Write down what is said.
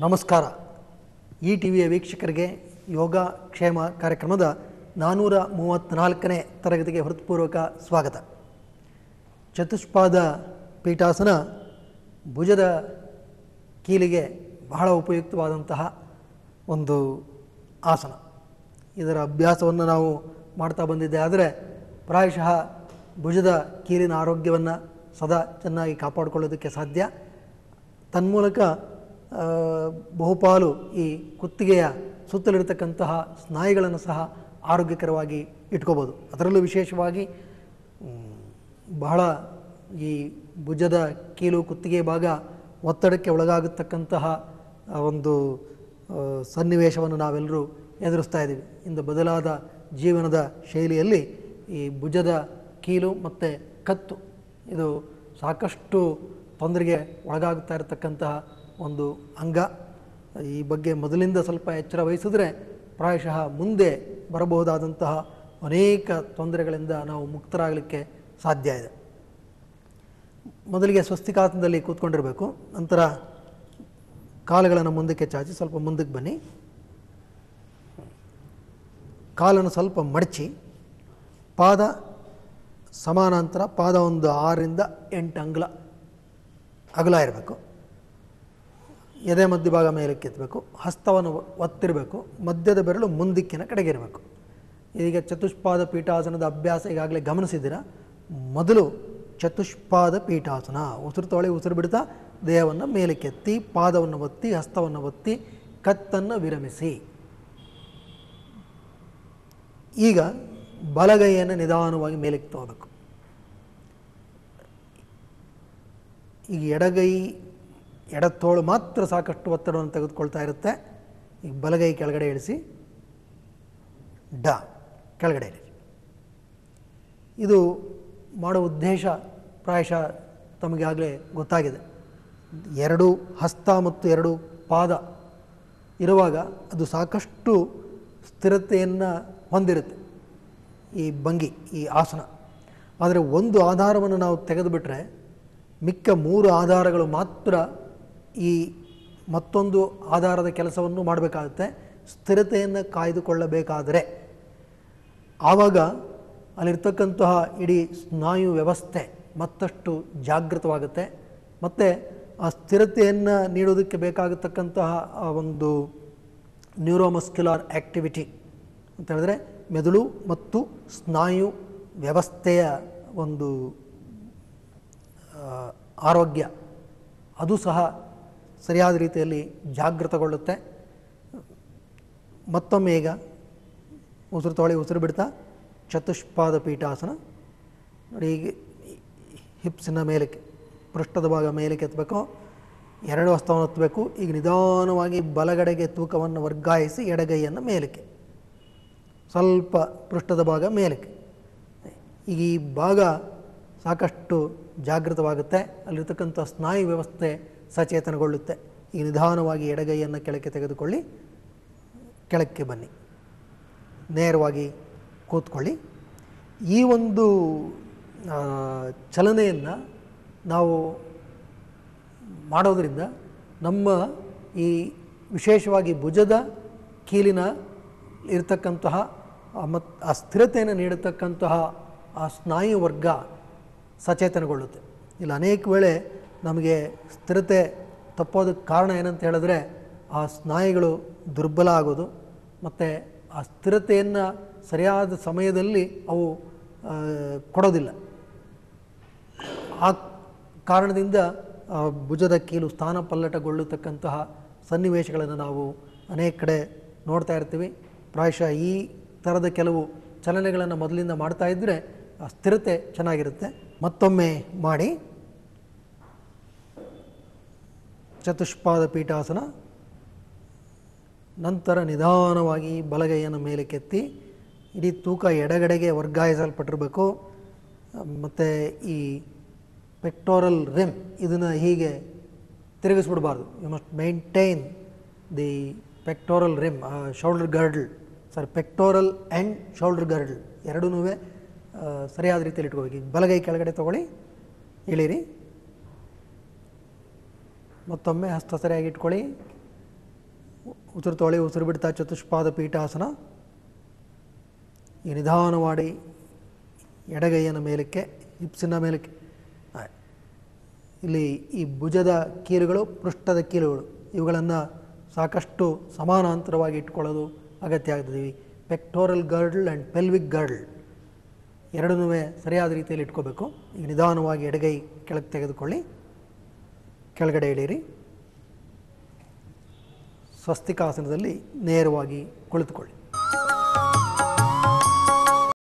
ನಮಸ್ಕಾರ. ಈ ಟಿವಿಯ ವೀಕ್ಷಕರಿಗೆ ಯೋಗ ಕ್ಷೇಮ ಕಾರ್ಯಕ್ರಮದ 434ನೇ ತರಗತಿಗೆ ಹೃತ್ಪೂರ್ವಕ ಸ್ವಾಗತ. ಚತುಷ್ಪಾದ ಪೀಠಾಸನ ಭುಜದ ಕೀಲಿಗೆ ಬಹಳ ಉಪಯುಕ್ತವಾದಂತಹ ಒಂದು ಆಸನ. ಇದರ ಅಭ್ಯಾಸವನ್ನು ನಾವು ಮಾಡ್ತಾ ಬಂದಿದ್ದೆ. ಆದರೆ ಪ್ರಾಯಶಃ ಭುಜದ ಕೀಲಿನ ಆರೋಗ್ಯವನ್ನು ಸದಾ ಚೆನ್ನಾಗಿ ಕಾಪಾಡಿಕೊಳ್ಳೋದಕ್ಕೆ ಸಾಧ್ಯ. ತನ್ಮೂಲಕ ಬಹುಪಾಲು ಈ ಕುತ್ತಿಗೆಯ ಸುತ್ತಲಿರತಕ್ಕಂತಹ ಸ್ನಾಯುಗಳನ್ನು ಸಹ ಆರೋಗ್ಯಕರವಾಗಿ ಇಟ್ಕೋಬೋದು. ಅದರಲ್ಲೂ ವಿಶೇಷವಾಗಿ ಬಹಳ ಈ ಭುಜದ ಕೀಲು ಕುತ್ತಿಗೆ ಭಾಗ ಒತ್ತಡಕ್ಕೆ ಒಳಗಾಗತಕ್ಕಂತಹ ಒಂದು ಸನ್ನಿವೇಶವನ್ನು ನಾವೆಲ್ಲರೂ ಎದುರಿಸ್ತಾ ಇದ್ದೀವಿ. ಇಂದು ಬದಲಾದ ಜೀವನದ ಶೈಲಿಯಲ್ಲಿ ಈ ಭುಜದ ಕೀಲು ಮತ್ತು ಕತ್ತು ಇದು ಸಾಕಷ್ಟು ತೊಂದರೆಗೆ ಒಳಗಾಗ್ತಾ ಇರತಕ್ಕಂತಹ ಒಂದು ಅಂಗ. ಈ ಬಗ್ಗೆ ಮೊದಲಿಂದ ಸ್ವಲ್ಪ ಎಚ್ಚರ ವಹಿಸಿದ್ರೆ ಪ್ರಾಯಶಃ ಮುಂದೆ ಬರಬಹುದಾದಂತಹ ಅನೇಕ ತೊಂದರೆಗಳಿಂದ ನಾವು ಮುಕ್ತರಾಗಲಿಕ್ಕೆ ಸಾಧ್ಯ ಇದೆ. ಮೊದಲಿಗೆ ಸ್ವಸ್ತಿಕಾಸನದಲ್ಲಿ ಕೂತ್ಕೊಂಡಿರಬೇಕು. ನಂತರ ಕಾಲುಗಳನ್ನು ಮುಂದಕ್ಕೆ ಚಾಚಿ ಸ್ವಲ್ಪ ಮುಂದಕ್ಕೆ ಬನ್ನಿ. ಕಾಲನ್ನು ಸ್ವಲ್ಪ ಮಡಚಿ ಪಾದ ಸಮಾನಾಂತರ, ಪಾದ ಒಂದು 6 ರಿಂದ 8 ಅಂಗುಲ ಅಗಲ ಇರಬೇಕು. ಎದೆ ಮಧ್ಯಭಾಗ ಮೇಲಕ್ಕೆ ಎತ್ತಬೇಕು. ಹಸ್ತವನ್ನು ಒತ್ತಿರಬೇಕು. ಮಧ್ಯದ ಬೆರಳು ಮುಂದಿಕ್ಕಿನ ಕಡೆಗೆ ಇರಬೇಕು. ಈಗ ಚತುಷ್ಪಾದ ಪೀಠಾಸನದ ಅಭ್ಯಾಸ ಈಗಾಗಲೇ ಗಮನಿಸಿದ್ದೀರಾ. ಮೊದಲು ಚತುಷ್ಪಾದ ಪೀಠಾಸನ, ಉಸಿರು ತೊಳೆ ಉಸಿರು ಬಿಡ್ತಾ ದೇಹವನ್ನು ಮೇಲಕ್ಕೆತ್ತಿ, ಪಾದವನ್ನು ಒತ್ತಿ, ಹಸ್ತವನ್ನು ಒತ್ತಿ, ಕತ್ತನ್ನು ವಿರಮಿಸಿ. ಈಗ ಬಲಗೈಯನ್ನು ನಿಧಾನವಾಗಿ ಮೇಲಕ್ಕೆ ತಗೋಬೇಕು. ಈಗ ಎಡತೋಳು ಮಾತ್ರ ಸಾಕಷ್ಟು ಒತ್ತಡವನ್ನು ತೆಗೆದುಕೊಳ್ತಾ ಇರುತ್ತೆ. ಈಗ ಬಲಗೈ ಕೆಳಗಡೆ ಇಳಿಸಿ, ಕೆಳಗಡೆ ಇಳಿಸಿ. ಇದು ಮಾಡೋ ಉದ್ದೇಶ ಪ್ರಾಯಶಃ ತಮಗಾಗಲೇ ಗೊತ್ತಾಗಿದೆ. 2 ಹಸ್ತ ಮತ್ತು 2 ಪಾದ ಇರುವಾಗ ಅದು ಸಾಕಷ್ಟು ಸ್ಥಿರತೆಯನ್ನು ಹೊಂದಿರುತ್ತೆ ಈ ಭಂಗಿ, ಈ ಆಸನ. ಆದರೆ ಒಂದು ಆಧಾರವನ್ನು ನಾವು ತೆಗೆದುಬಿಟ್ರೆ ಮಿಕ್ಕ 3 ಆಧಾರಗಳು ಮಾತ್ರ ಈ ಮತ್ತೊಂದು ಆಧಾರದ ಕೆಲಸವನ್ನು ಮಾಡಬೇಕಾಗುತ್ತೆ. ಸ್ಥಿರತೆಯನ್ನು ಕಾಯ್ದುಕೊಳ್ಳಬೇಕಾದರೆ ಆವಾಗ ಅಲ್ಲಿರ್ತಕ್ಕಂತಹ ಇಡೀ ಸ್ನಾಯು ವ್ಯವಸ್ಥೆ ಮತ್ತಷ್ಟು ಜಾಗೃತವಾಗುತ್ತೆ. ಮತ್ತು ಆ ಸ್ಥಿರತೆಯನ್ನು ನೀಡೋದಕ್ಕೆ ಬೇಕಾಗತಕ್ಕಂತಹ ಒಂದು ನ್ಯೂರೋಮಸ್ಕ್ಯುಲಾರ್ ಆ್ಯಕ್ಟಿವಿಟಿ ಅಂತ ಹೇಳಿದ್ರೆ ಮೆದುಳು ಮತ್ತು ಸ್ನಾಯು ವ್ಯವಸ್ಥೆಯ ಒಂದು ಆರೋಗ್ಯ ಅದು ಸಹ ಸರಿಯಾದ ರೀತಿಯಲ್ಲಿ ಜಾಗೃತಗೊಳ್ಳುತ್ತೆ. ಮತ್ತೊಮ್ಮೆ ಈಗ ಉಸಿರು ತೊಳೆ ಉಸಿರು ಬಿಡ್ತಾ ಚತುಷ್ಪಾದ ಪೀಠಾಸನ ನೋಡಿ. ಈಗ ಹಿಪ್ಸಿನ ಮೇಲಕ್ಕೆ, ಪೃಷ್ಠದ ಭಾಗ ಮೇಲಕ್ಕೆ ಎತ್ತಬೇಕು. 2 ಹಸ್ತವನ್ನು ಎತ್ತಬೇಕು. ಈಗ ನಿಧಾನವಾಗಿ ಬಲಗಡೆಗೆ ತೂಕವನ್ನು ವರ್ಗಾಯಿಸಿ ಎಡಗೈಯನ್ನು ಮೇಲಕ್ಕೆ, ಸ್ವಲ್ಪ ಪೃಷ್ಠದ ಭಾಗ ಮೇಲಕ್ಕೆ. ಈಗ ಈ ಭಾಗ ಸಾಕಷ್ಟು ಜಾಗೃತವಾಗುತ್ತೆ. ಅಲ್ಲಿರ್ತಕ್ಕಂಥ ಸ್ನಾಯು ವ್ಯವಸ್ಥೆ ಸಚೇತನಗೊಳ್ಳುತ್ತೆ. ಈಗ ನಿಧಾನವಾಗಿ ಎಡಗೈಯನ್ನು ಕೆಳಕ್ಕೆ ತೆಗೆದುಕೊಳ್ಳಿ, ಕೆಳಕ್ಕೆ ಬನ್ನಿ, ನೇರವಾಗಿ ಕೂತ್ಕೊಳ್ಳಿ. ಈ ಒಂದು ಚಲನೆಯನ್ನು ನಾವು ಮಾಡೋದರಿಂದ ನಮ್ಮ ಈ ವಿಶೇಷವಾಗಿ ಭುಜದ ಕೀಲಿನ ಇರತಕ್ಕಂತಹ ಮತ್ತು ಆ ಸ್ಥಿರತೆಯನ್ನು ನೀಡತಕ್ಕಂತಹ ಆ ಸ್ನಾಯು ವರ್ಗ ಸಚೇತನಗೊಳ್ಳುತ್ತೆ. ಇಲ್ಲಿ ಅನೇಕ ವೇಳೆ ನಮಗೆ ಸ್ಥಿರತೆ ತಪ್ಪೋದಕ್ಕೆ ಕಾರಣ ಏನಂತ ಹೇಳಿದ್ರೆ ಆ ಸ್ನಾಯುಗಳು ದುರ್ಬಲ ಆಗೋದು ಮತ್ತು ಆ ಸ್ಥಿರತೆಯನ್ನು ಸರಿಯಾದ ಸಮಯದಲ್ಲಿ ಅವು ಕೊಡೋದಿಲ್ಲ. ಆ ಕಾರಣದಿಂದ ಭುಜದ ಕೀಲು ಸ್ಥಾನ ಪಲ್ಲಟಗೊಳ್ಳತಕ್ಕಂತಹ ಸನ್ನಿವೇಶಗಳನ್ನು ನಾವು ಅನೇಕ ಕಡೆ ನೋಡ್ತಾ ಇರ್ತೀವಿ. ಪ್ರಾಯಶಃ ಈ ಥರದ ಕೆಲವು ಚಲನೆಗಳನ್ನು ಮೊದಲಿಂದ ಮಾಡ್ತಾ ಇದ್ದರೆ ಆ ಸ್ಥಿರತೆ ಚೆನ್ನಾಗಿರುತ್ತೆ. ಮತ್ತೊಮ್ಮೆ ಮಾಡಿ. ಚತುಷ್ಪಾದ ಪೀಠಾಸನ. ನಂತರ ನಿಧಾನವಾಗಿ ಬಲಗೈಯನ್ನು ಮೇಲಕ್ಕೆತ್ತಿ, ಇಡೀ ತೂಕ ಎಡಗಡೆಗೆ ವರ್ಗಾಯಿಸಲ್ಪಟ್ಟಿರಬೇಕು. ಮತ್ತು ಈ ಪೆಕ್ಟೋರಲ್ ರಿಮ್ ಇದನ್ನು ಹೀಗೆ ತಿರುಗಿಸ್ಬಿಡಬಾರ್ದು. You must maintain the pectoral rim, shoulder girdle, pectoral and shoulder girdle ಎರಡೂ ಸರಿಯಾದ ರೀತಿಯಲ್ಲಿ ಇಟ್ಕೋಬೇಕು. ಈಗ ಬಲಗೈ ಕೆಳಗಡೆ ತೊಗೊಳ್ಳಿ, ಇಳಿರಿ. ಮತ್ತೊಮ್ಮೆ ಹಸ್ತ ಸರಿಯಾಗಿ ಇಟ್ಕೊಳ್ಳಿ. ಉಸಿರು ತೊಳೆ, ಉಸಿರು ಬಿಡ್ತಾ ಚತುಷ್ಪಾದ ಪೀಠಾಸನ. ಈ ನಿಧಾನವಾಗಿ ಎಡಗೈಯನ್ನು ಮೇಲಕ್ಕೆ, ಹಿಪ್ಸಿನ ಮೇಲಕ್ಕೆ. ಇಲ್ಲಿ ಈ ಭುಜದ ಕೀಲುಗಳು, ಪೃಷ್ಠದ ಕೀಲುಗಳು ಇವುಗಳನ್ನು ಸಾಕಷ್ಟು ಸಮಾನಾಂತರವಾಗಿ ಇಟ್ಕೊಳ್ಳೋದು ಅಗತ್ಯ ಆಗ್ತದೆ. ಪೆಕ್ಟೋರಲ್ ಗರ್ಡಲ್ ಆ್ಯಂಡ್ ಪೆಲ್ವಿಕ್ ಗರ್ಡಲ್ ಎರಡನ್ನೂ ಸರಿಯಾದ ರೀತಿಯಲ್ಲಿ ಇಟ್ಕೋಬೇಕು. ಈಗ ನಿಧಾನವಾಗಿ ಎಡಗೈ ಕೆಳಗೆ ತೆಗೆದುಕೊಳ್ಳಿ, ಕೆಳಗಡೆ ಇಳಿಯಿರಿ. ಸ್ವಸ್ತಿಕಾಸನದಲ್ಲಿ ನೇರವಾಗಿ ಕುಳಿತುಕೊಳ್ಳಿ.